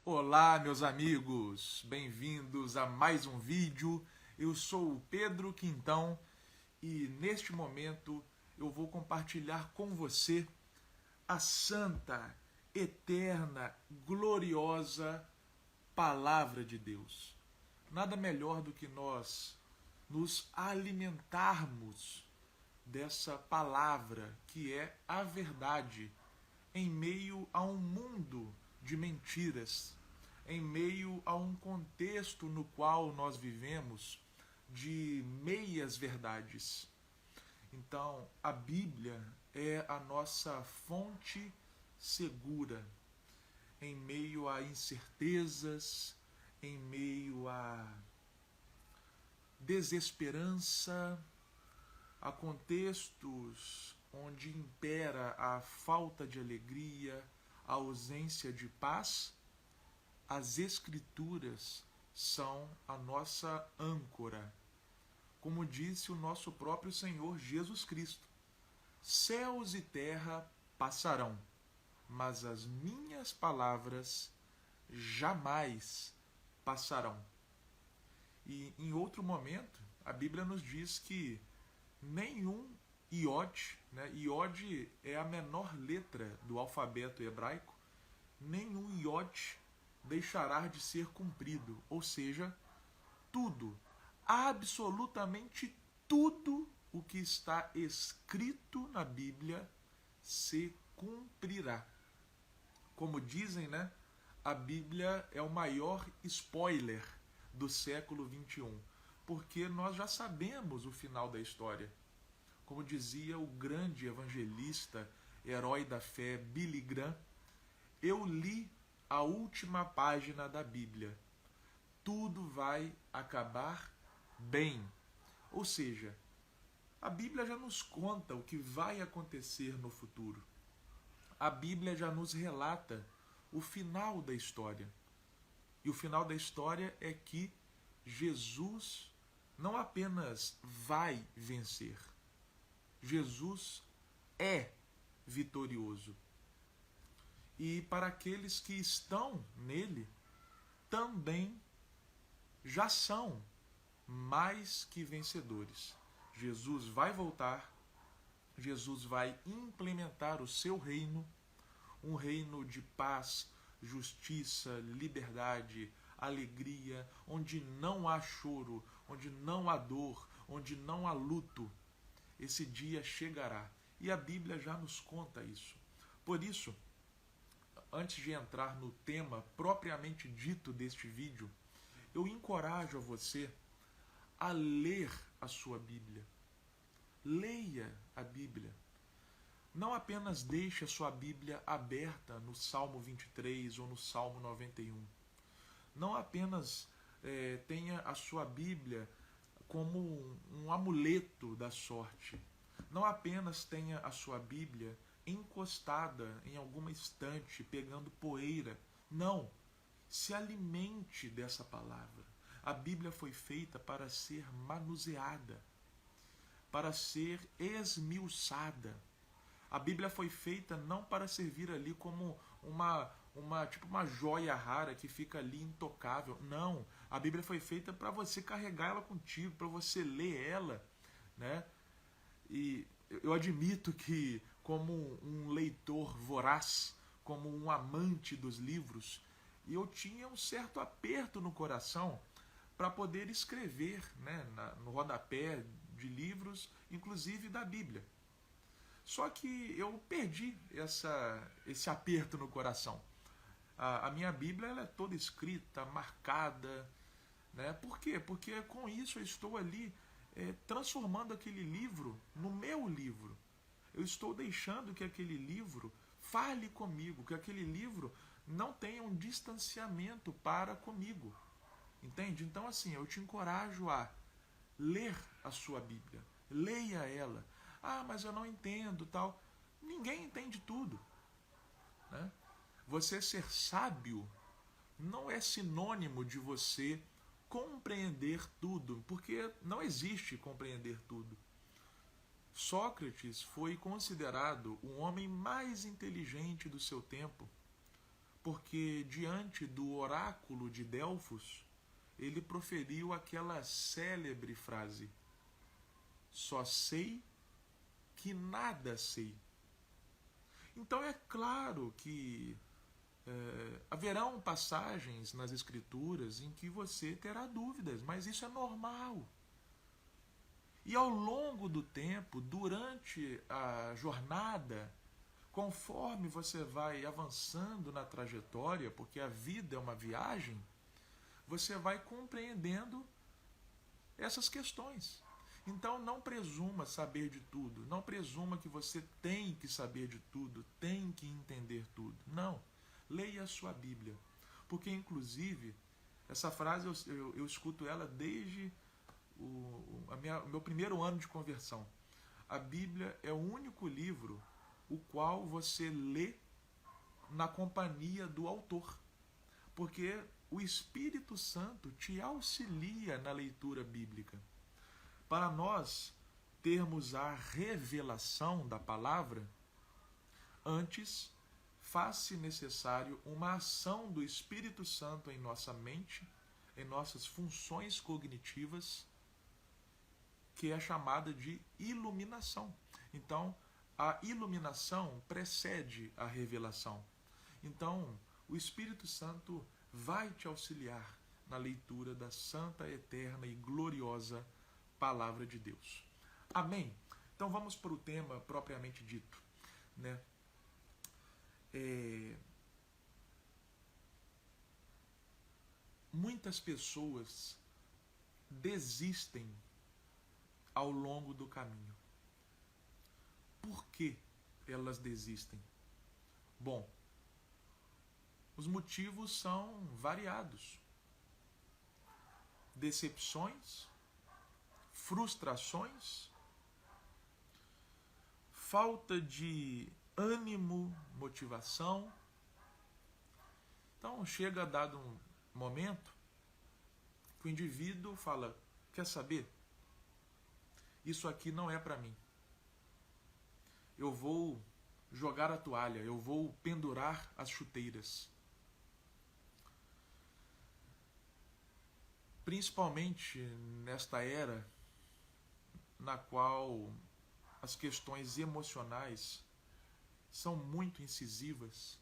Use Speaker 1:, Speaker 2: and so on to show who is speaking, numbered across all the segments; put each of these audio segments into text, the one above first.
Speaker 1: Olá, meus amigos, bem-vindos a mais um vídeo. Eu sou o Pedro Quintão e neste momento eu vou compartilhar com você a santa, eterna, gloriosa Palavra de Deus. Nada melhor do que nós nos alimentarmos dessa palavra que é a verdade em meio a um mundo de mentiras, em meio a um contexto no qual nós vivemos de meias verdades. Então, a Bíblia é a nossa fonte segura em meio a incertezas, em meio a desesperança, a contextos onde impera a falta de alegria, a ausência de paz. As Escrituras são a nossa âncora. Como disse o nosso próprio Senhor Jesus Cristo: céus e terra passarão, mas as minhas palavras jamais passarão. E em outro momento, a Bíblia nos diz que nenhum iode, né? Iode é a menor letra do alfabeto hebraico, nenhum iode deixará de ser cumprido. Ou seja, tudo, absolutamente tudo o que está escrito na Bíblia se cumprirá. Como dizem, né? A Bíblia é o maior spoiler do século XXI, porque nós já sabemos o final da história. Como dizia o grande evangelista, herói da fé, Billy Graham, eu li a última página da Bíblia. Tudo vai acabar bem. Ou seja, a Bíblia já nos conta o que vai acontecer no futuro. A Bíblia já nos relata o final da história. E o final da história é que Jesus não apenas vai vencer, Jesus é vitorioso. E para aqueles que estão nele, também já são mais que vencedores. Jesus vai voltar, Jesus vai implementar o seu reino, um reino de paz, justiça, liberdade, alegria, onde não há choro, onde não há dor, onde não há luto. Esse dia chegará. E a Bíblia já nos conta isso. Por isso, antes de entrar no tema propriamente dito deste vídeo, eu encorajo a você a ler a sua Bíblia. Leia a Bíblia. Não apenas deixe a sua Bíblia aberta no Salmo 23 ou no Salmo 91. Não apenas tenha a sua Bíblia como um amuleto da sorte. Não apenas tenha a sua Bíblia encostada em alguma estante, pegando poeira. Não. Se alimente dessa palavra. A Bíblia foi feita para ser manuseada, para ser esmiuçada. A Bíblia foi feita não para servir ali como uma joia rara que fica ali intocável. Não. A Bíblia foi feita para você carregar ela contigo, para você ler ela, né? E eu admito que, como um leitor voraz, como um amante dos livros, eu tinha um certo aperto no coração para poder escrever, né, no rodapé de livros, inclusive da Bíblia. Só que eu perdi esse aperto no coração. A minha Bíblia ela é toda escrita, marcada. Né? Por quê? Porque com isso eu estou ali transformando aquele livro no meu livro. Eu estou deixando que aquele livro fale comigo, que aquele livro não tenha um distanciamento para comigo. Entende? Então, assim, eu te encorajo a ler a sua Bíblia. Leia ela. Ah, mas eu não entendo, tal. Ninguém entende tudo. Né? Você ser sábio não é sinônimo de você compreender tudo, porque não existe compreender tudo. Sócrates foi considerado o homem mais inteligente do seu tempo, porque diante do oráculo de Delfos, ele proferiu aquela célebre frase: só sei que nada sei. Então é claro que haverão passagens nas Escrituras em que você terá dúvidas, mas isso é normal. E ao longo do tempo, durante a jornada, conforme você vai avançando na trajetória, porque a vida é uma viagem, você vai compreendendo essas questões. Então não presuma saber de tudo, não presuma que você tem que saber de tudo, tem que entender tudo. Não. Leia a sua Bíblia. Porque, inclusive, essa frase eu escuto ela desde o meu primeiro ano de conversão. A Bíblia é o único livro o qual você lê na companhia do autor. Porque o Espírito Santo te auxilia na leitura bíblica. Para nós termos a revelação da palavra, antes faz-se necessário uma ação do Espírito Santo em nossa mente, em nossas funções cognitivas, que é chamada de iluminação. Então, a iluminação precede a revelação. Então, o Espírito Santo vai te auxiliar na leitura da santa, eterna e gloriosa Palavra de Deus. Amém? Então vamos para o tema propriamente dito, né? Muitas pessoas desistem ao longo do caminho. Por que elas desistem? Bom, os motivos são variados. Decepções, frustrações, falta de ânimo, motivação. Então chega dado um momento que o indivíduo fala: quer saber? Isso aqui não é para mim. Eu vou jogar a toalha, eu vou pendurar as chuteiras. Principalmente nesta era na qual as questões emocionais são muito incisivas,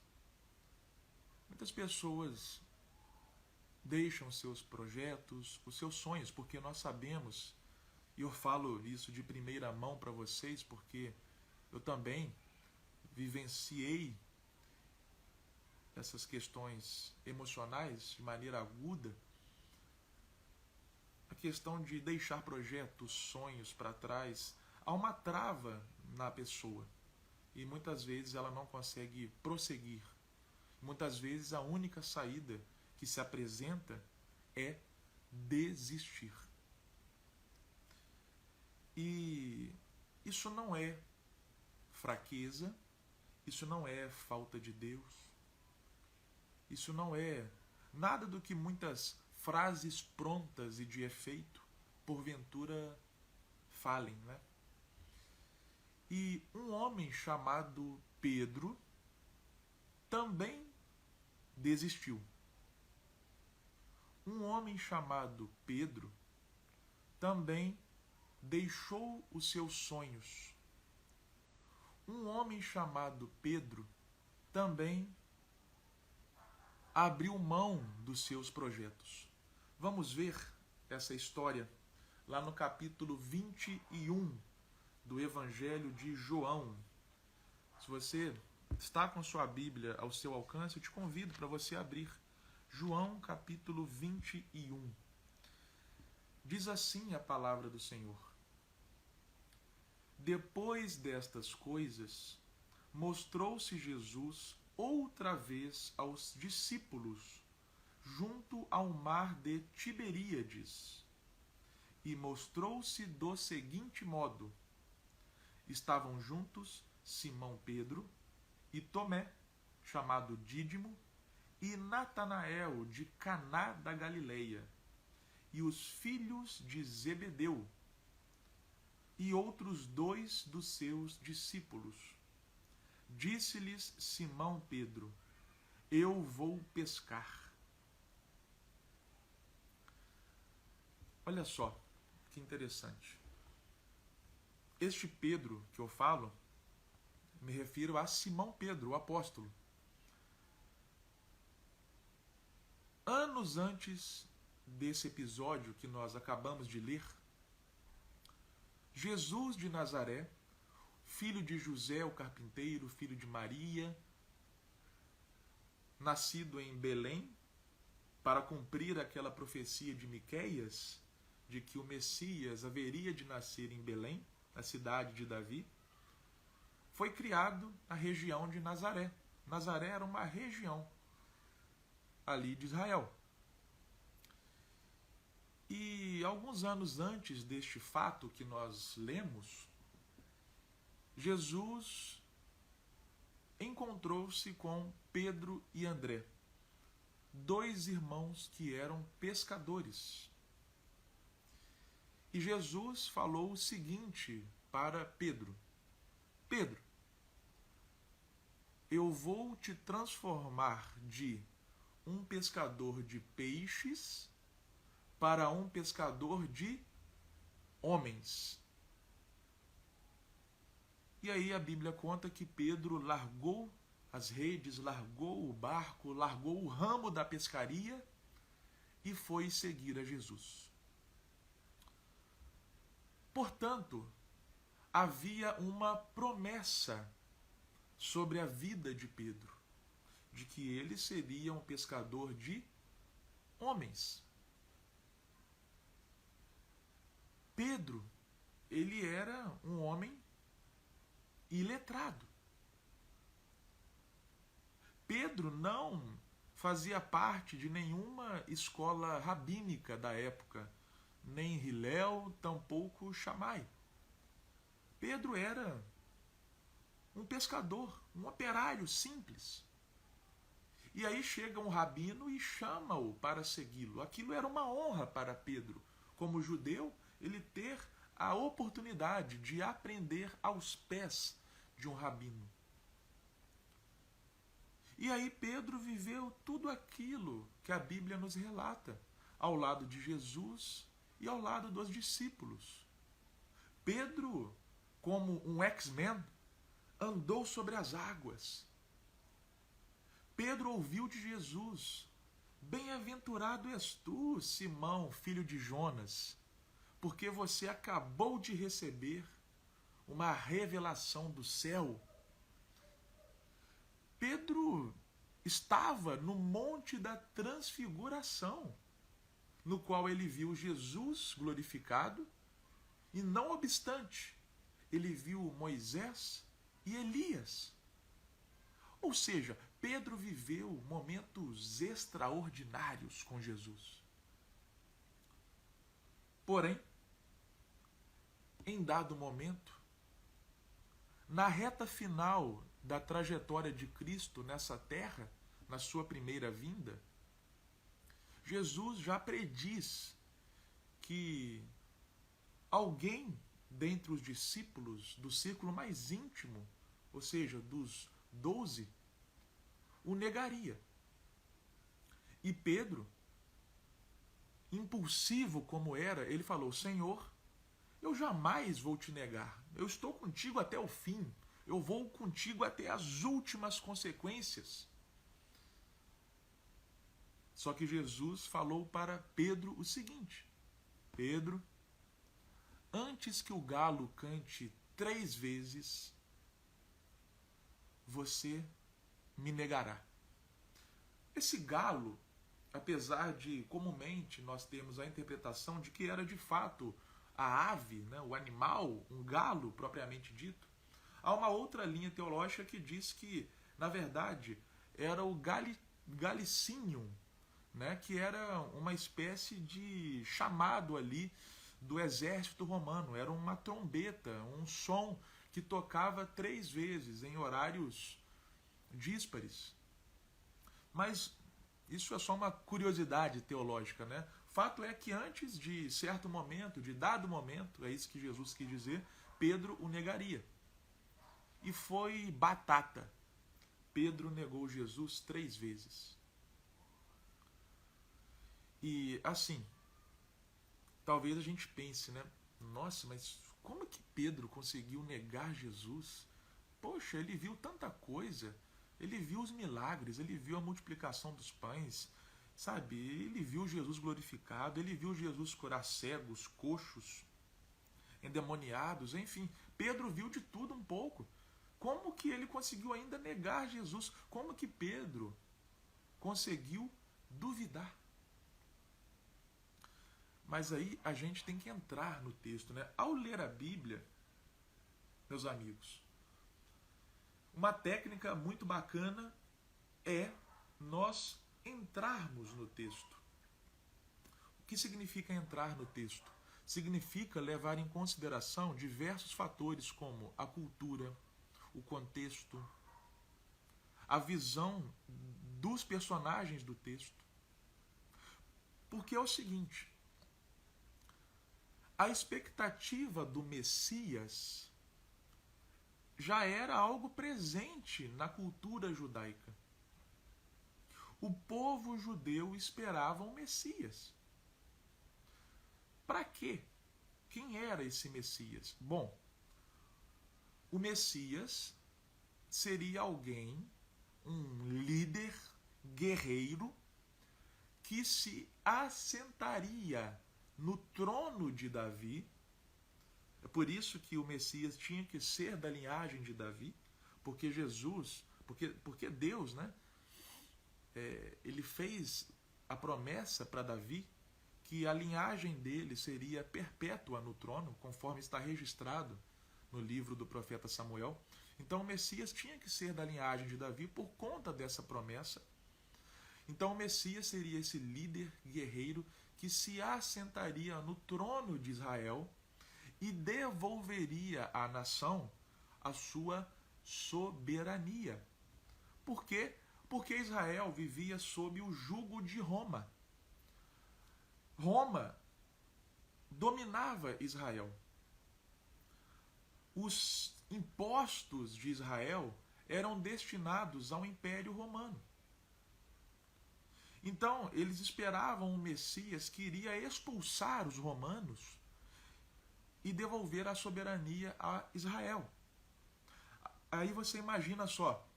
Speaker 1: muitas pessoas deixam seus projetos, os seus sonhos, porque nós sabemos, e eu falo isso de primeira mão para vocês, porque eu também vivenciei essas questões emocionais de maneira aguda. A questão de deixar projetos, sonhos para trás, há uma trava na pessoa e muitas vezes ela não consegue prosseguir. Muitas vezes a única saída que se apresenta é desistir. E isso não é fraqueza, isso não é falta de Deus, isso não é nada do que muitas frases prontas e de efeito, porventura, falem, né? E um homem chamado Pedro também desistiu. Um homem chamado Pedro também deixou os seus sonhos. Um homem chamado Pedro também abriu mão dos seus projetos. Vamos ver essa história lá no capítulo 21 do Evangelho de João. Se você está com sua Bíblia ao seu alcance, eu te convido para você abrir João capítulo 21. Diz assim a palavra do Senhor: depois destas coisas, mostrou-se Jesus outra vez aos discípulos junto ao mar de Tiberíades, e mostrou-se do seguinte modo: estavam juntos Simão Pedro e Tomé, chamado Dídimo, e Natanael de Caná da Galileia, e os filhos de Zebedeu, e outros 2 dos seus discípulos. Disse-lhes Simão Pedro: eu vou pescar. Olha só, que interessante. Este Pedro que eu falo, me refiro a Simão Pedro, o apóstolo. Anos antes desse episódio que nós acabamos de ler, Jesus de Nazaré, filho de José o carpinteiro, filho de Maria, nascido em Belém, para cumprir aquela profecia de Miqueias, de que o Messias haveria de nascer em Belém, na cidade de Davi, foi criado na região de Nazaré. Nazaré era uma região ali de Israel. E alguns anos antes deste fato que nós lemos, Jesus encontrou-se com Pedro e André, dois irmãos que eram pescadores. E Jesus falou o seguinte para Pedro: Pedro, eu vou te transformar de um pescador de peixes para um pescador de homens. E aí a Bíblia conta que Pedro largou as redes, largou o barco, largou o ramo da pescaria e foi seguir a Jesus. Portanto, havia uma promessa sobre a vida de Pedro, de que ele seria um pescador de homens. Pedro, ele era um homem iletrado. Pedro não fazia parte de nenhuma escola rabínica da época, nem Hillel, tampouco Shammai. Pedro era um pescador, um operário simples. E aí chega um rabino e chama-o para segui-lo. Aquilo era uma honra para Pedro, como judeu, ele ter a oportunidade de aprender aos pés de um rabino. E aí Pedro viveu tudo aquilo que a Bíblia nos relata, ao lado de Jesus e ao lado dos discípulos. Pedro, como um X-Men, andou sobre as águas. Pedro ouviu de Jesus: bem-aventurado és tu, Simão, filho de Jonas, porque você acabou de receber uma revelação do céu. Pedro estava no Monte da Transfiguração, no qual ele viu Jesus glorificado, e não obstante, ele viu Moisés e Elias. Ou seja, Pedro viveu momentos extraordinários com Jesus. Porém, em dado momento, na reta final da trajetória de Cristo nessa terra, na sua primeira vinda, Jesus já prediz que alguém dentre os discípulos do círculo mais íntimo, ou seja, dos 12, o negaria. E Pedro, impulsivo como era, ele falou: Senhor, eu jamais vou te negar. Eu estou contigo até o fim. Eu vou contigo até as últimas consequências. Só que Jesus falou para Pedro o seguinte: Pedro, antes que o galo cante 3 vezes, você me negará. Esse galo, apesar de comumente nós temos a interpretação de que era de fato a ave, né, o animal, um galo propriamente dito, há uma outra linha teológica que diz que, na verdade, era o galicinium, né, que era uma espécie de chamado ali do exército romano. Era uma trombeta, um som que tocava 3 vezes em horários díspares. Mas isso é só uma curiosidade teológica, né? Fato é que antes de certo momento, de dado momento, é isso que Jesus quis dizer, Pedro o negaria. E foi batata. Pedro negou Jesus 3 vezes. E assim, talvez a gente pense, né? Nossa, mas como que Pedro conseguiu negar Jesus? Poxa, ele viu tanta coisa. Ele viu os milagres, ele viu a multiplicação dos pães, sabe? Ele viu Jesus glorificado, ele viu Jesus curar cegos, coxos, endemoniados, enfim. Pedro viu de tudo um pouco. Como que ele conseguiu ainda negar Jesus? Como que Pedro conseguiu duvidar? Mas aí a gente tem que entrar no texto, né? Ao ler a Bíblia, meus amigos, uma técnica muito bacana é nós entrarmos no texto. O que significa entrar no texto? Significa levar em consideração diversos fatores como a cultura, o contexto, a visão dos personagens do texto. Porque é o seguinte, a expectativa do Messias já era algo presente na cultura judaica. O povo judeu esperava um Messias. Para quê? Quem era esse Messias? Bom, o Messias seria alguém, um líder guerreiro, que se assentaria no trono de Davi. É por isso que o Messias tinha que ser da linhagem de Davi, porque Jesus, porque Deus, né, ele fez a promessa para Davi que a linhagem dele seria perpétua no trono, conforme está registrado no livro do profeta Samuel. Então o Messias tinha que ser da linhagem de Davi por conta dessa promessa. Então o Messias seria esse líder guerreiro que se assentaria no trono de Israel e devolveria à nação a sua soberania. Por quê? Porque Israel vivia sob o jugo de Roma. Roma dominava Israel. Os impostos de Israel eram destinados ao Império Romano. Então, eles esperavam um Messias que iria expulsar os romanos e devolver a soberania a Israel. Aí você imagina só,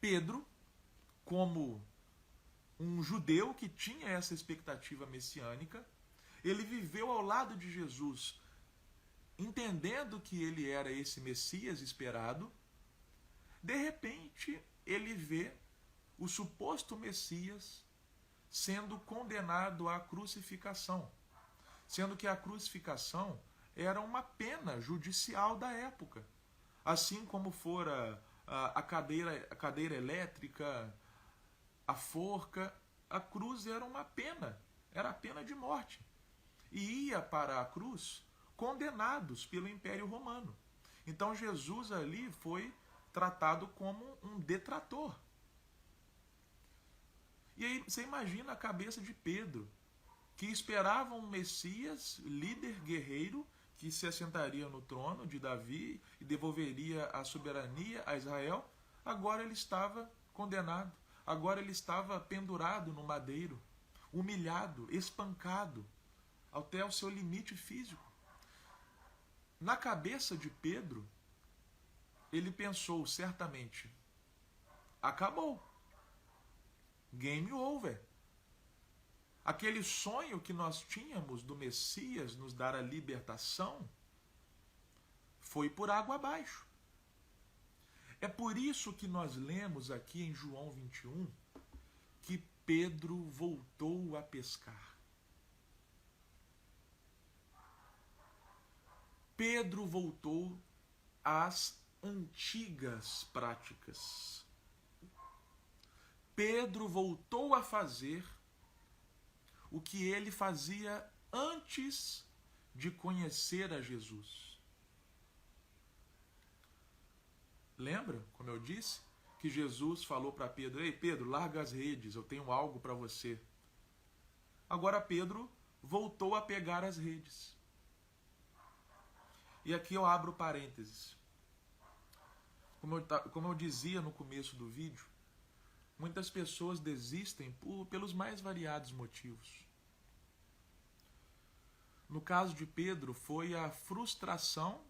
Speaker 1: Pedro, como um judeu que tinha essa expectativa messiânica, ele viveu ao lado de Jesus, entendendo que ele era esse Messias esperado. De repente, ele vê o suposto Messias sendo condenado à crucificação, sendo que a crucificação era uma pena judicial da época, assim como fora a cadeira elétrica, a forca. A cruz era uma pena, era a pena de morte, e ia para a cruz condenados pelo Império Romano. Então Jesus ali foi tratado como um detrator. E aí você imagina a cabeça de Pedro, que esperava um Messias, líder guerreiro, que se assentaria no trono de Davi e devolveria a soberania a Israel. Agora ele estava condenado, agora ele estava pendurado no madeiro, humilhado, espancado, até o seu limite físico. Na cabeça de Pedro, ele pensou certamente, acabou. Game over. Aquele sonho que nós tínhamos do Messias nos dar a libertação foi por água abaixo. É por isso que nós lemos aqui em João 21 que Pedro voltou a pescar. Pedro voltou às antigas práticas. Pedro voltou a fazer o que ele fazia antes de conhecer a Jesus. Lembra, como eu disse, que Jesus falou para Pedro: ei, Pedro, larga as redes, eu tenho algo para você. Agora Pedro voltou a pegar as redes. E aqui eu abro parênteses. Como eu dizia no começo do vídeo, muitas pessoas desistem pelos mais variados motivos. No caso de Pedro, foi a frustração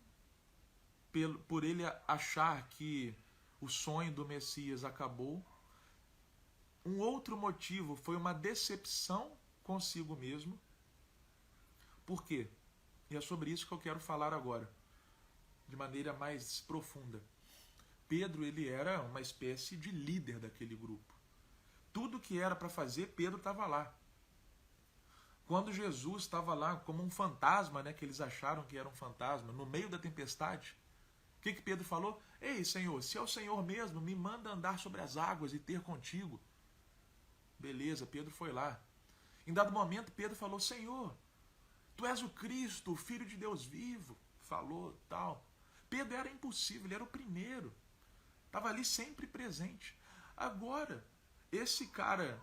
Speaker 1: por ele achar que o sonho do Messias acabou. Um outro motivo foi uma decepção consigo mesmo. Por quê? E é sobre isso que eu quero falar agora, de maneira mais profunda. Pedro, ele era uma espécie de líder daquele grupo. Tudo que era para fazer, Pedro estava lá. Quando Jesus estava lá como um fantasma, né, que eles acharam que era um fantasma, no meio da tempestade, o que Pedro falou? Ei, Senhor, se é o Senhor mesmo, me manda andar sobre as águas e ter contigo. Beleza, Pedro foi lá. Em dado momento, Pedro falou, Senhor, tu és o Cristo, o Filho de Deus vivo. Falou, tal. Pedro era impossível, ele era o primeiro. Estava ali sempre presente. Agora, esse cara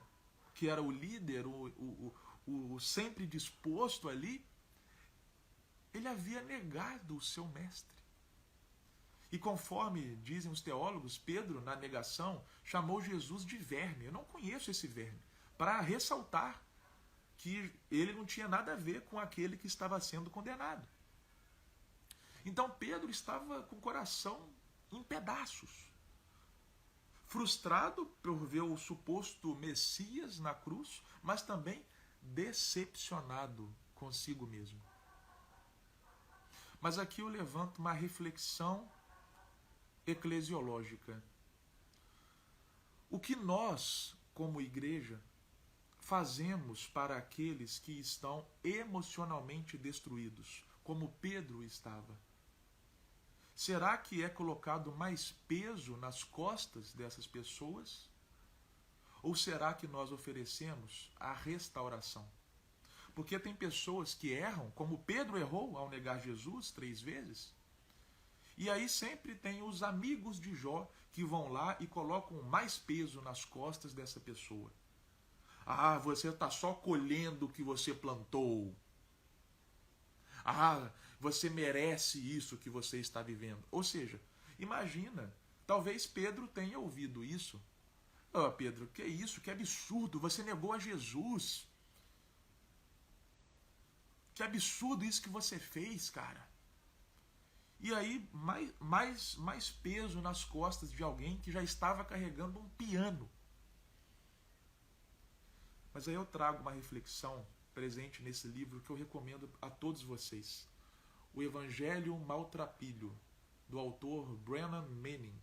Speaker 1: que era o líder, o sempre disposto ali, ele havia negado o seu mestre. E conforme dizem os teólogos, Pedro, na negação, chamou Jesus de verme. Eu não conheço esse verme. Para ressaltar que ele não tinha nada a ver com aquele que estava sendo condenado. Então Pedro estava com o coração em pedaços. Frustrado por ver o suposto Messias na cruz, mas também decepcionado consigo mesmo. Mas aqui eu levanto uma reflexão eclesiológica. O que nós, como igreja, fazemos para aqueles que estão emocionalmente destruídos, como Pedro estava? Será que é colocado mais peso nas costas dessas pessoas? Ou será que nós oferecemos a restauração? Porque tem pessoas que erram, como Pedro errou ao negar Jesus 3 vezes. E aí sempre tem os amigos de Jó que vão lá e colocam mais peso nas costas dessa pessoa. Ah, você está só colhendo o que você plantou. Ah, você merece isso que você está vivendo. Ou seja, imagina, talvez Pedro tenha ouvido isso. Ah, Pedro, que isso? Que absurdo, você negou a Jesus. Que absurdo isso que você fez, cara. E aí, mais peso nas costas de alguém que já estava carregando um piano. Mas aí eu trago uma reflexão presente nesse livro que eu recomendo a todos vocês. O Evangelho Maltrapilho, do autor Brennan Manning.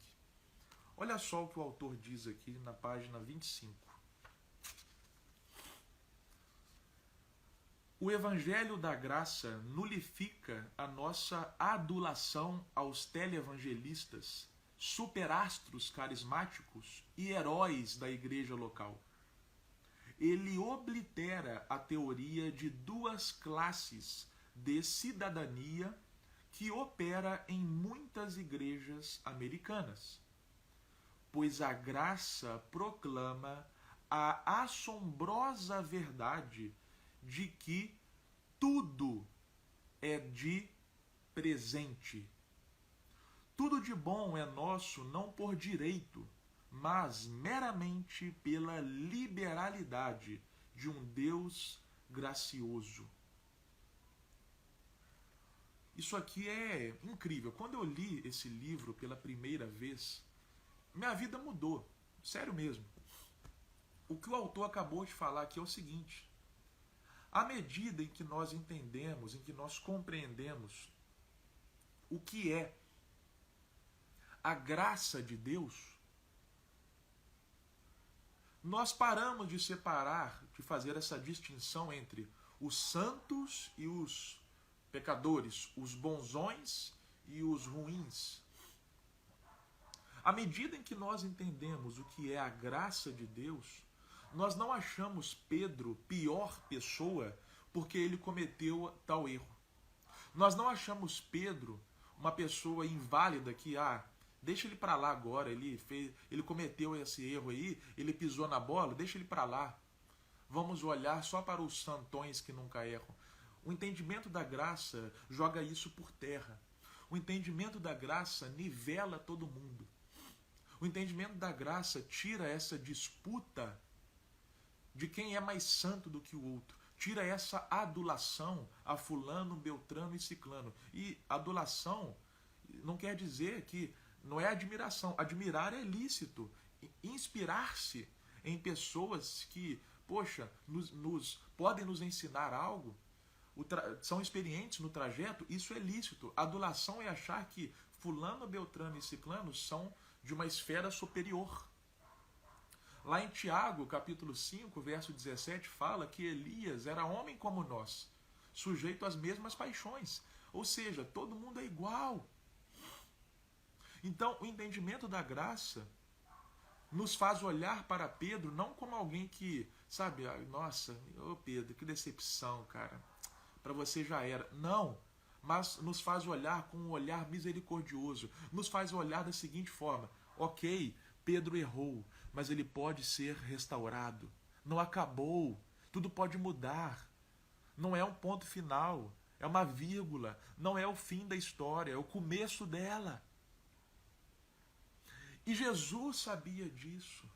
Speaker 1: Olha só o que o autor diz aqui na página 25. O Evangelho da Graça nulifica a nossa adulação aos televangelistas, superastros carismáticos e heróis da igreja local. Ele oblitera a teoria de 2 classes de cidadania que opera em muitas igrejas americanas, pois a graça proclama a assombrosa verdade de que tudo é de presente. Tudo de bom é nosso não por direito, mas meramente pela liberalidade de um Deus gracioso. Isso aqui é incrível. Quando eu li esse livro pela primeira vez, minha vida mudou. Sério mesmo. O que o autor acabou de falar aqui é o seguinte: à medida em que nós entendemos, em que nós compreendemos o que é a graça de Deus, nós paramos de separar, de fazer essa distinção entre os santos e os pecadores, os bonzões e os ruins. À medida em que nós entendemos o que é a graça de Deus, nós não achamos Pedro pior pessoa porque ele cometeu tal erro. Nós não achamos Pedro uma pessoa inválida que, deixa ele para lá agora, ele cometeu esse erro aí, ele pisou na bola, deixa ele para lá. Vamos olhar só para os santões que nunca erram. O entendimento da graça joga isso por terra. O entendimento da graça nivela todo mundo. O entendimento da graça tira essa disputa de quem é mais santo do que o outro. Tira essa adulação a fulano, beltrano e ciclano. E adulação não quer dizer que não é admiração. Admirar é lícito. Inspirar-se em pessoas que, poxa, podem nos ensinar algo, são experientes no trajeto, isso é lícito. Adulação é achar que fulano, beltrano e ciclano são de uma esfera superior. Lá em Tiago, capítulo 5, verso 17, fala que Elias era homem como nós, sujeito às mesmas paixões. Ou seja, todo mundo é igual. Então, o entendimento da graça nos faz olhar para Pedro não como alguém que, sabe, nossa, ô Pedro, que decepção, cara, para você já era. Não, mas nos faz olhar com um olhar misericordioso, nos faz olhar da seguinte forma: ok, Pedro errou, mas ele pode ser restaurado. Não acabou, tudo pode mudar. Não é um ponto final, é uma vírgula, não é o fim da história, é o começo dela. E Jesus sabia disso.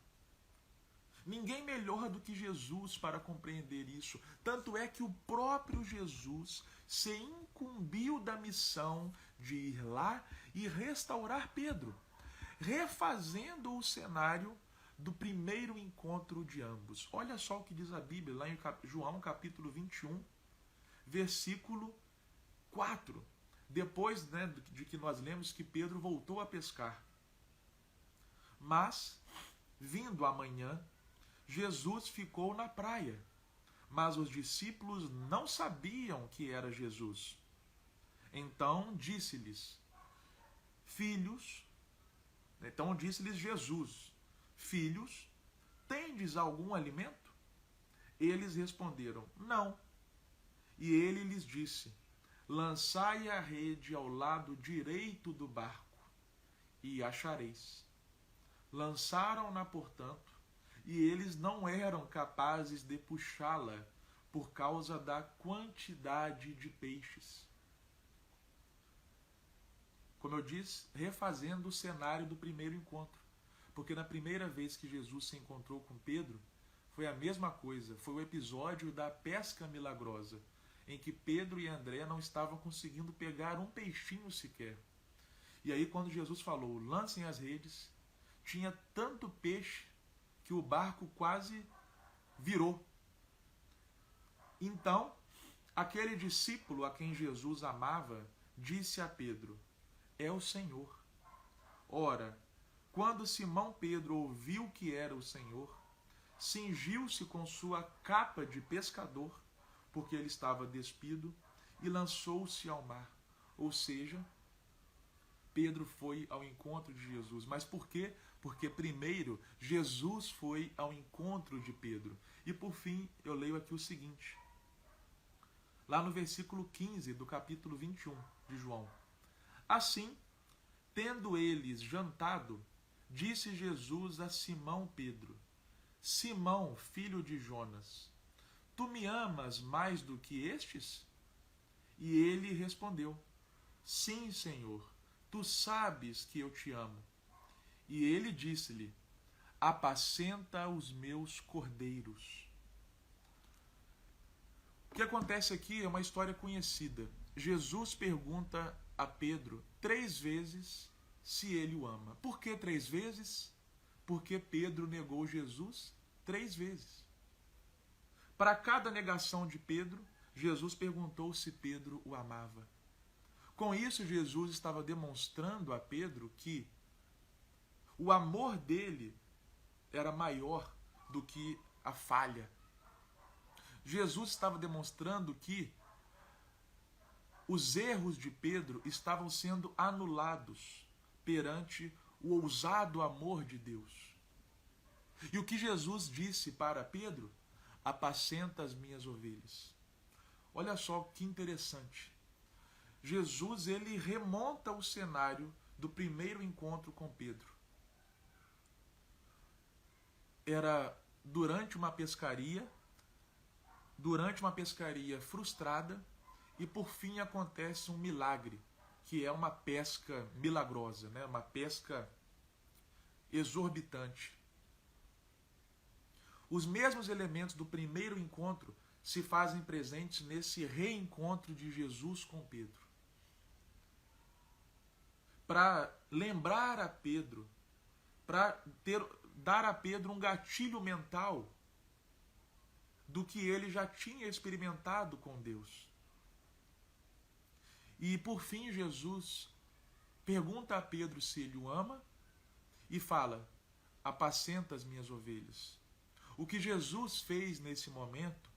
Speaker 1: Ninguém melhor do que Jesus para compreender isso. Tanto é que o próprio Jesus se incumbiu da missão de ir lá e restaurar Pedro, refazendo o cenário do primeiro encontro de ambos. Olha só o que diz a Bíblia, lá em João capítulo 21, versículo 4. Depois, de que nós lemos que Pedro voltou a pescar. Mas, vindo amanhã, Jesus ficou na praia, mas os discípulos não sabiam que era Jesus. Então disse-lhes Jesus: Filhos, tendes algum alimento? Eles responderam: Não. E ele lhes disse: Lançai a rede ao lado direito do barco, e achareis. Lançaram-na, portanto, e eles não eram capazes de puxá-la por causa da quantidade de peixes. Como eu disse, refazendo o cenário do primeiro encontro. Porque na primeira vez que Jesus se encontrou com Pedro, foi a mesma coisa. Foi o episódio da pesca milagrosa, em que Pedro e André não estavam conseguindo pegar um peixinho sequer. E aí quando Jesus falou, lancem as redes, tinha tanto peixe que o barco quase virou. Então, aquele discípulo a quem Jesus amava disse a Pedro: É o Senhor. Ora, quando Simão Pedro ouviu que era o Senhor, cingiu-se com sua capa de pescador, porque ele estava despido, e lançou-se ao mar. Ou seja, Pedro foi ao encontro de Jesus. Mas por quê? Porque primeiro Jesus foi ao encontro de Pedro. E por fim, eu leio aqui o seguinte. Lá no versículo 15 do capítulo 21 de João. Assim, tendo eles jantado, disse Jesus a Simão Pedro: Simão, filho de Jonas, tu me amas mais do que estes? E ele respondeu: Sim, Senhor, tu sabes que eu te amo. E ele disse-lhe: Apacenta os meus cordeiros. O que acontece aqui é uma história conhecida. Jesus pergunta a Pedro 3 vezes se ele o ama. Por que 3 vezes? Porque Pedro negou Jesus 3 vezes. Para cada negação de Pedro, Jesus perguntou se Pedro o amava. Com isso, Jesus estava demonstrando a Pedro que o amor dele era maior do que a falha. Jesus estava demonstrando que os erros de Pedro estavam sendo anulados perante o ousado amor de Deus. E o que Jesus disse para Pedro? Apacenta as minhas ovelhas. Olha só que interessante. Jesus, ele remonta o cenário do primeiro encontro com Pedro. Era durante uma pescaria frustrada, e por fim acontece um milagre. que é uma pesca milagrosa, né? Uma pesca exorbitante. Os mesmos elementos do primeiro encontro se fazem presentes nesse reencontro de Jesus com Pedro. Para lembrar a Pedro, para dar a Pedro um gatilho mental do que ele já tinha experimentado com Deus. E por fim Jesus pergunta a Pedro se ele o ama e fala: apacenta as minhas ovelhas. O que Jesus fez nesse momento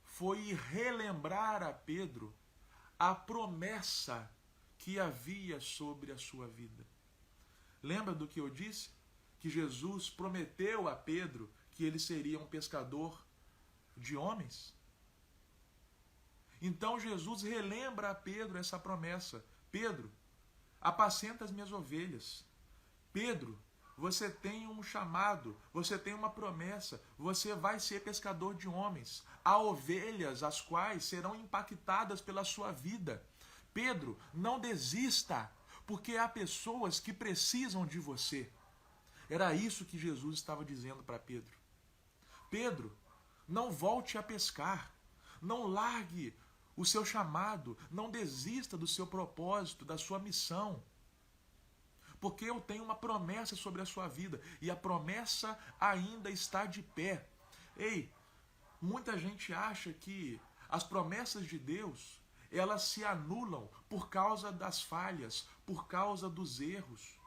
Speaker 1: foi relembrar a Pedro a promessa que havia sobre a sua vida. Lembra do que eu disse? Que Jesus prometeu a Pedro que ele seria um pescador de homens? Então Jesus relembra a Pedro essa promessa. Pedro, apacenta as minhas ovelhas. Pedro, você tem um chamado, você tem uma promessa, você vai ser pescador de homens. Há ovelhas as quais serão impactadas pela sua vida. Pedro, não desista, porque há pessoas que precisam de você. Era isso que Jesus estava dizendo para Pedro. Pedro, não volte a pescar, não largue o seu chamado, não desista do seu propósito, da sua missão. Porque eu tenho uma promessa sobre a sua vida e a promessa ainda está de pé. Ei, muita gente acha que as promessas de Deus, elas se anulam por causa das falhas, por causa dos erros.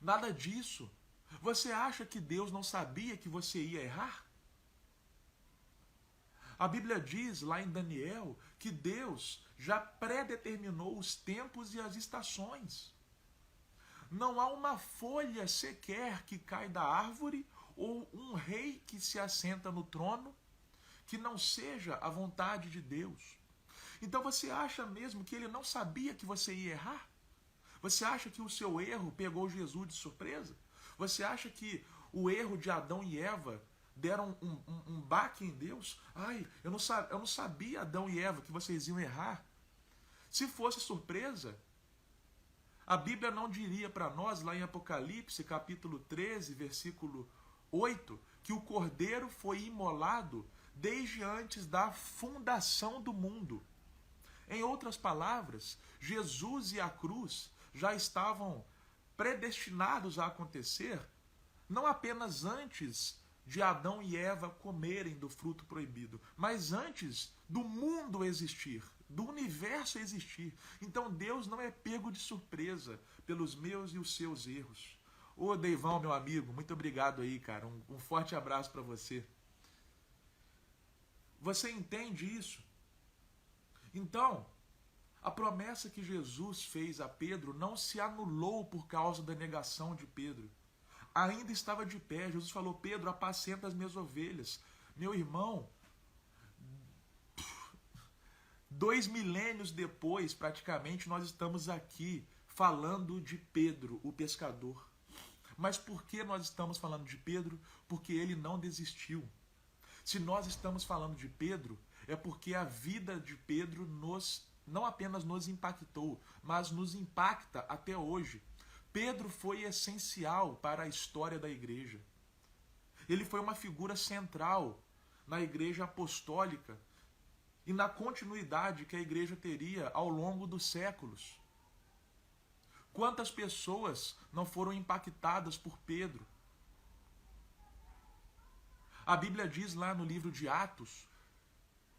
Speaker 1: Nada disso. Você acha que Deus não sabia que você ia errar? A Bíblia diz lá em Daniel que Deus já predeterminou os tempos e as estações. Não há uma folha sequer que cai da árvore ou um rei que se assenta no trono que não seja a vontade de Deus. Então você acha mesmo que ele não sabia que você ia errar? Você acha que o seu erro pegou Jesus de surpresa? Você acha que o erro de Adão e Eva deram um baque em Deus? Ai, eu não sabia, Adão e Eva, que vocês iam errar. Se fosse surpresa, a Bíblia não diria para nós, lá em Apocalipse, capítulo 13, versículo 8, que o cordeiro foi imolado desde antes da fundação do mundo. Em outras palavras, Jesus e a cruz já estavam predestinados a acontecer, não apenas antes de Adão e Eva comerem do fruto proibido, mas antes do mundo existir, do universo existir. Então Deus não é pego de surpresa pelos meus e os seus erros. Ô Deivão, meu amigo, muito obrigado aí, cara. Um forte abraço para você. Você entende isso? Então, a promessa que Jesus fez a Pedro não se anulou por causa da negação de Pedro. Ainda estava de pé. Jesus falou: Pedro, apacenta as minhas ovelhas. Meu irmão, 2 milênios depois, praticamente, nós estamos aqui falando de Pedro, o pescador. Mas por que nós estamos falando de Pedro? Porque ele não desistiu. Se nós estamos falando de Pedro, é porque a vida de Pedro não apenas nos impactou, mas nos impacta até hoje. Pedro foi essencial para a história da igreja. Ele foi uma figura central na igreja apostólica e na continuidade que a igreja teria ao longo dos séculos. Quantas pessoas não foram impactadas por Pedro? A Bíblia diz lá no livro de Atos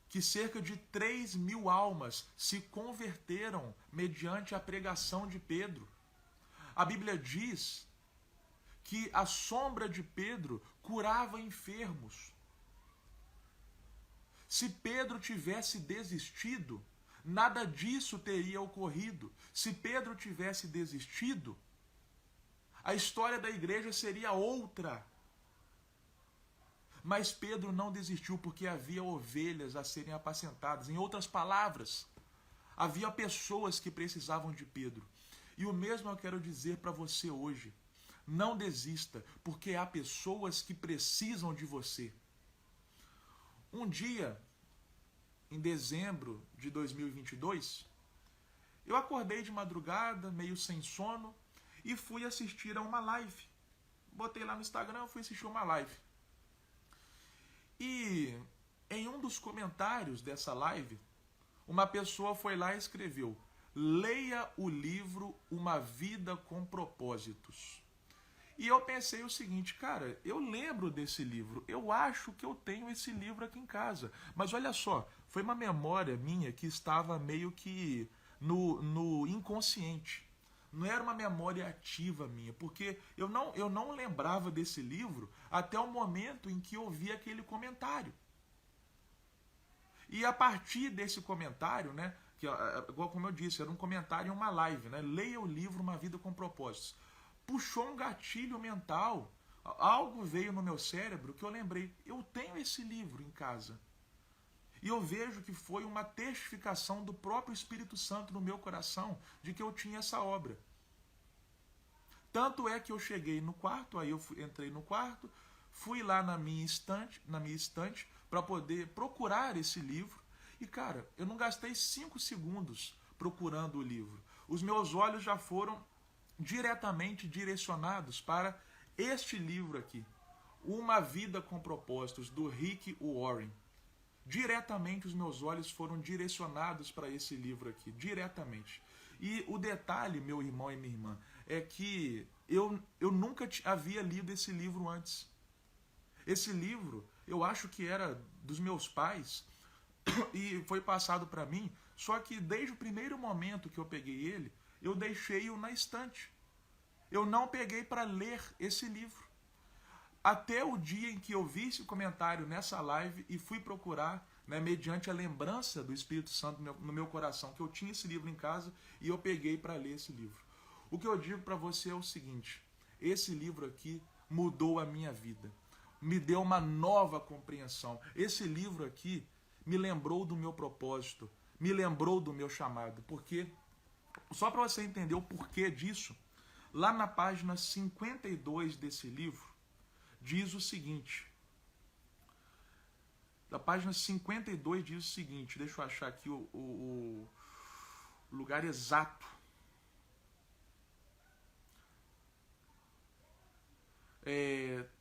Speaker 1: que cerca de 3.000 almas se converteram mediante a pregação de Pedro. A Bíblia diz que a sombra de Pedro curava enfermos. Se Pedro tivesse desistido, nada disso teria ocorrido. Se Pedro tivesse desistido, a história da igreja seria outra. Mas Pedro não desistiu porque havia ovelhas a serem apacentadas. Em outras palavras, havia pessoas que precisavam de Pedro. E o mesmo eu quero dizer para você hoje. Não desista, porque há pessoas que precisam de você. Um dia, em dezembro de 2022, Eu acordei de madrugada, meio sem sono, e fui assistir a uma live. Botei lá no Instagram, fui assistir uma live. E em um dos comentários dessa live, uma pessoa foi lá e escreveu: leia o livro Uma Vida com Propósitos. E eu pensei o seguinte, cara, eu lembro desse livro, eu acho que eu tenho esse livro aqui em casa. Mas olha só, foi uma memória minha que estava meio que no inconsciente. Não era uma memória ativa minha, porque eu não lembrava desse livro até o momento em que eu vi aquele comentário. E a partir desse comentário, né, que igual como eu disse, era um comentário em uma live, né, leia o livro Uma Vida com Propósitos. Puxou um gatilho mental, algo veio no meu cérebro que eu lembrei, eu tenho esse livro em casa. E eu vejo que foi uma testificação do próprio Espírito Santo no meu coração de que eu tinha essa obra. Tanto é que eu cheguei no quarto, aí eu entrei no quarto, fui lá na minha estante para poder procurar esse livro. E cara, eu não gastei 5 segundos procurando o livro. Os meus olhos já foram diretamente direcionados para este livro aqui, Uma Vida com Propósitos, do Rick Warren. Diretamente os meus olhos foram direcionados para esse livro aqui, diretamente. E o detalhe, meu irmão e minha irmã, é que eu nunca havia lido esse livro antes. Esse livro, eu acho que era dos meus pais e foi passado para mim, só que desde o primeiro momento que eu peguei ele, eu deixei-o na estante. Eu não peguei para ler esse livro. Até o dia em que eu vi esse comentário nessa live e fui procurar, né, mediante a lembrança do Espírito Santo no meu coração, que eu tinha esse livro em casa e eu peguei para ler esse livro. O que eu digo para você é o seguinte, esse livro aqui mudou a minha vida, me deu uma nova compreensão. Esse livro aqui me lembrou do meu propósito, me lembrou do meu chamado, porque, só para você entender o porquê disso, lá na página 52 desse livro, diz o seguinte. Da página 52 diz o seguinte, deixa eu achar aqui o lugar exato.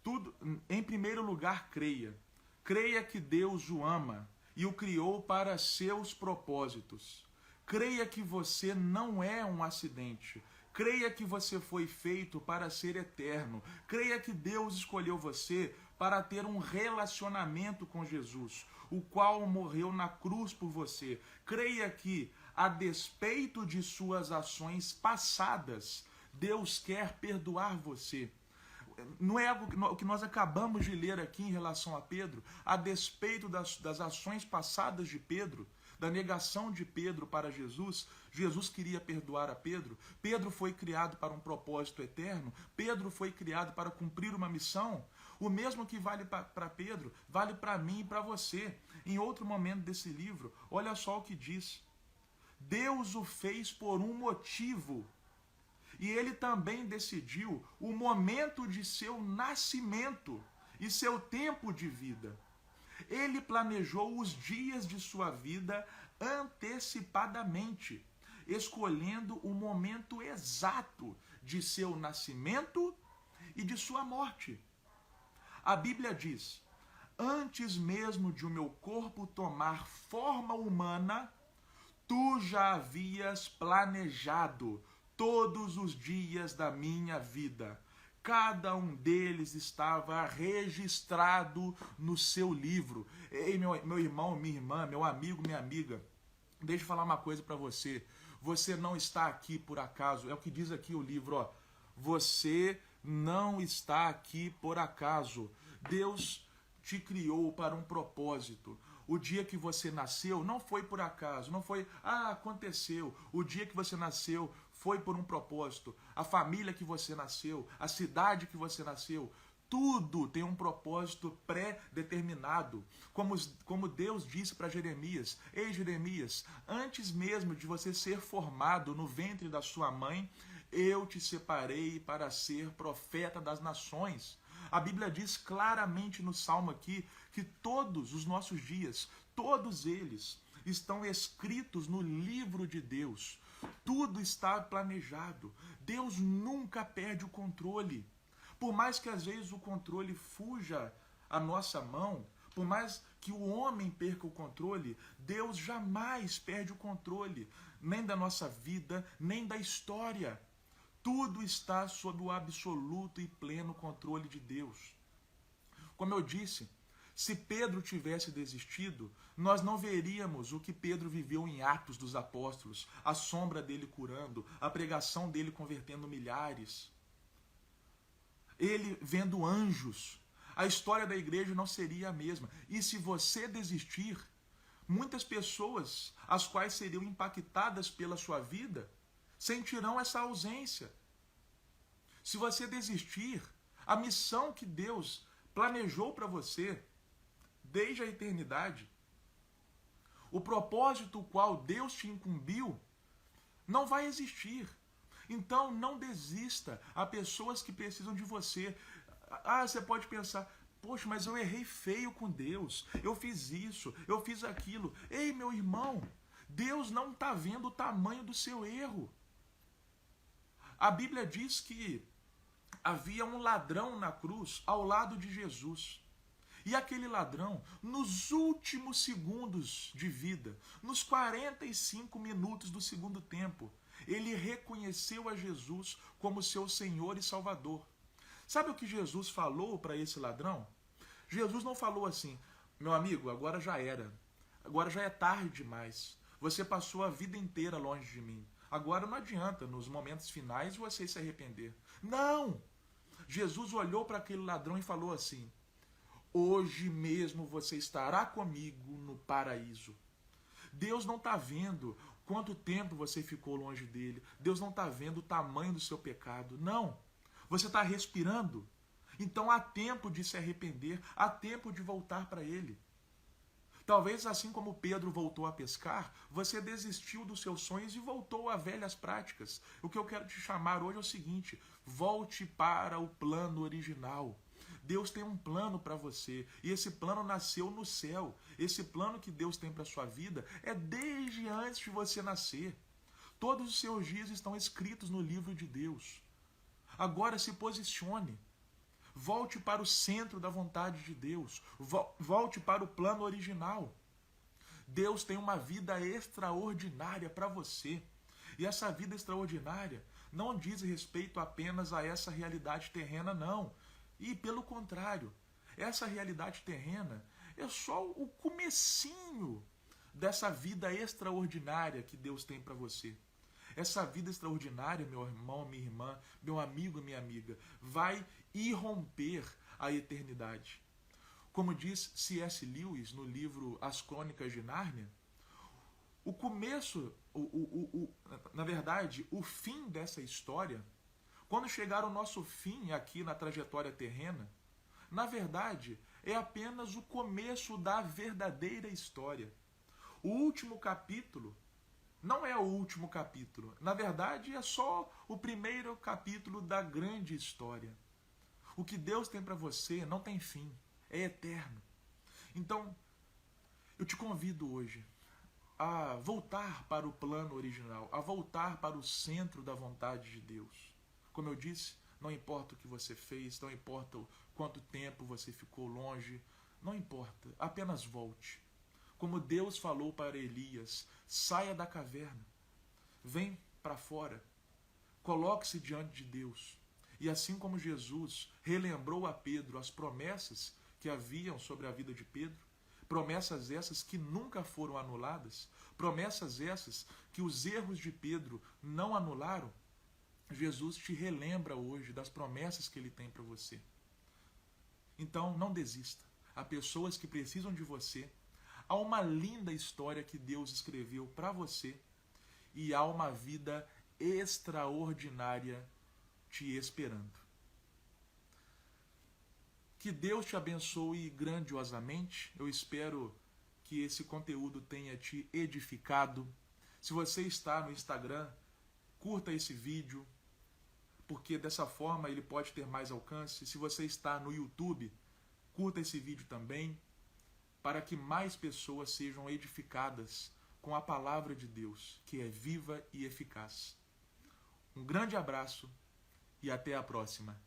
Speaker 1: Tudo, em primeiro lugar, creia. Creia que Deus o ama e o criou para seus propósitos. Creia que você não é um acidente. Creia que você foi feito para ser eterno. Creia que Deus escolheu você para ter um relacionamento com Jesus, o qual morreu na cruz por você. Creia que, a despeito de suas ações passadas, Deus quer perdoar você. Não é o que nós acabamos de ler aqui em relação a Pedro, a despeito das ações passadas de Pedro, da negação de Pedro para Jesus, Jesus queria perdoar a Pedro. Pedro foi criado para um propósito eterno, Pedro foi criado para cumprir uma missão. O mesmo que vale para Pedro, vale para mim e para você. Em outro momento desse livro, olha só o que diz. Deus o fez por um motivo. E ele também decidiu o momento de seu nascimento e seu tempo de vida. Ele planejou os dias de sua vida antecipadamente, escolhendo o momento exato de seu nascimento e de sua morte. A Bíblia diz: antes mesmo de o meu corpo tomar forma humana, tu já havias planejado todos os dias da minha vida. Cada um deles estava registrado no seu livro. Ei, meu irmão, minha irmã, meu amigo, minha amiga, deixa eu falar uma coisa para você. Você não está aqui por acaso. É o que diz aqui o livro, ó. Você não está aqui por acaso. Deus te criou para um propósito. O dia que você nasceu não foi por acaso, não foi, aconteceu. O dia que você nasceu foi por um propósito. A família que você nasceu, a cidade que você nasceu, tudo tem um propósito pré-determinado. Como Deus disse para Jeremias: ei, Jeremias, antes mesmo de você ser formado no ventre da sua mãe, eu te separei para ser profeta das nações. A Bíblia diz claramente no Salmo aqui que todos os nossos dias, todos eles estão escritos no livro de Deus. Tudo está planejado. Deus nunca perde o controle. Por mais que às vezes o controle fuja à nossa mão, por mais que o homem perca o controle, Deus jamais perde o controle, nem da nossa vida, nem da história. Tudo está sob o absoluto e pleno controle de Deus. Como eu disse, se Pedro tivesse desistido, nós não veríamos o que Pedro viveu em Atos dos Apóstolos, a sombra dele curando, a pregação dele convertendo milhares, ele vendo anjos. A história da igreja não seria a mesma. E se você desistir, muitas pessoas, as quais seriam impactadas pela sua vida, sentirão essa ausência. Se você desistir, a missão que Deus planejou para você, desde a eternidade, o propósito qual Deus te incumbiu, não vai existir. Então não desista. Há pessoas que precisam de você. Você pode pensar, poxa, mas eu errei feio com Deus, eu fiz isso, eu fiz aquilo. Ei, meu irmão, Deus não está vendo o tamanho do seu erro. A Bíblia diz que havia um ladrão na cruz ao lado de Jesus. E aquele ladrão, nos últimos segundos de vida, nos 45 minutos do segundo tempo, ele reconheceu a Jesus como seu Senhor e Salvador. Sabe o que Jesus falou para esse ladrão? Jesus não falou assim, meu amigo, agora já era. Agora já é tarde demais. Você passou a vida inteira longe de mim. Agora não adianta, nos momentos finais, você se arrepender. Não! Jesus olhou para aquele ladrão e falou assim, hoje mesmo você estará comigo no paraíso. Deus não está vendo quanto tempo você ficou longe dele. Deus não está vendo o tamanho do seu pecado. Não! Você está respirando? Então há tempo de se arrepender, há tempo de voltar para ele. Talvez assim como Pedro voltou a pescar, você desistiu dos seus sonhos e voltou a velhas práticas. O que eu quero te chamar hoje é o seguinte, volte para o plano original. Deus tem um plano para você e esse plano nasceu no céu. Esse plano que Deus tem para a sua vida é desde antes de você nascer. Todos os seus dias estão escritos no livro de Deus. Agora se posicione. Volte para o centro da vontade de Deus. Volte para o plano original. Deus tem uma vida extraordinária para você. E essa vida extraordinária não diz respeito apenas a essa realidade terrena, não. E pelo contrário, essa realidade terrena é só o comecinho dessa vida extraordinária que Deus tem para você. Essa vida extraordinária, meu irmão, minha irmã, meu amigo, minha amiga, vai irromper a eternidade. Como diz C.S. Lewis no livro As Crônicas de Nárnia, o começo, na verdade, o fim dessa história, quando chegar o nosso fim aqui na trajetória terrena, na verdade, é apenas o começo da verdadeira história. O último capítulo não é o último capítulo. Na verdade, é só o primeiro capítulo da grande história. O que Deus tem para você não tem fim, é eterno. Então, eu te convido hoje a voltar para o plano original, a voltar para o centro da vontade de Deus. Como eu disse, não importa o que você fez, não importa quanto tempo você ficou longe, não importa, apenas volte. Como Deus falou para Elias, saia da caverna, vem para fora, coloque-se diante de Deus. E assim como Jesus relembrou a Pedro as promessas que haviam sobre a vida de Pedro, promessas essas que nunca foram anuladas, promessas essas que os erros de Pedro não anularam, Jesus te relembra hoje das promessas que ele tem para você. Então não desista. Há pessoas que precisam de você. Há uma linda história que Deus escreveu para você e há uma vida extraordinária te esperando. Que Deus te abençoe grandiosamente. Eu espero que esse conteúdo tenha te edificado. Se você está no Instagram, curta esse vídeo, porque dessa forma ele pode ter mais alcance. Se você está no YouTube, curta esse vídeo também, para que mais pessoas sejam edificadas com a palavra de Deus, que é viva e eficaz. Um grande abraço e até a próxima.